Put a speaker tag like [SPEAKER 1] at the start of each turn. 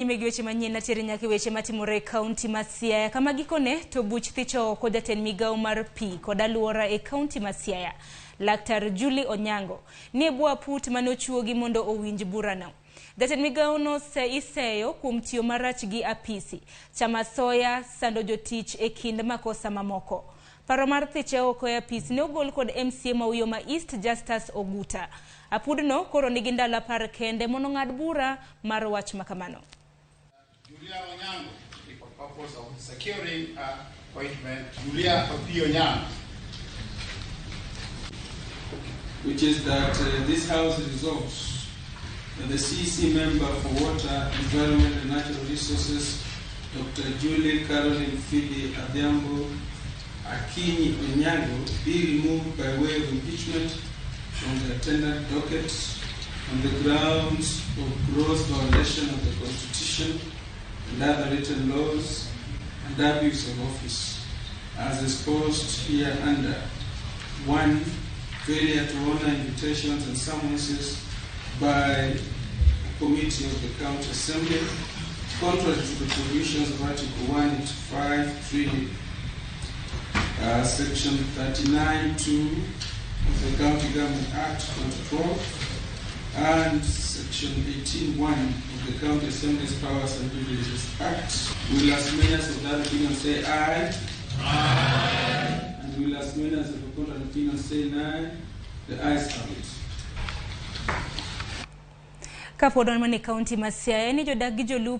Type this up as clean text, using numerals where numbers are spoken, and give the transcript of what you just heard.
[SPEAKER 1] megi weche manyien na tere nyaka weche matimore kaunti ma Siaya kama gikone to buch thicho kod jatend migao mar pi kod aluora e kaunti ma Siaya Laktar Julie Onyango ni bwa Aput mane ochuogi mondo owinj burano. Jatend migao no iseyo kuom tiyo marach gi apisi chama soya sando jotich e kind makosa mamoko. Paro mar thiche oko e apisi ne ogol kod MCA mauyo ma East Justice Oguta. Apudno koro nigi ndalo par kende mondo ng'ad bura mar wach makamano.
[SPEAKER 2] Julia Onyango, for purpose of securing appointment, Julia Onyango,
[SPEAKER 3] which is that this House resolves that the CC member for Water, Environment and Natural Resources, Dr. Julie Caroline Fidi Adhiambo Akinyi Onyango, be removed by way of impeachment from the attendant docket on the grounds of gross violation of the Constitution and other written laws and abuse of office, as exposed here under 1. Failure to honor invitations and summonses by a committee of the County Assembly, contrary to the provisions of Article 185(3), Section 39(2) of the County Government Act 2012 and Section 18(1) of the County Assembly's Powers and Privileges Act. Will as many as of that opinion say aye? Aye. And will as many as of the contrary opinion say nay? The ayes have it.
[SPEAKER 1] Kapodon mani kaunti ma Siaya ni jodag gi jolup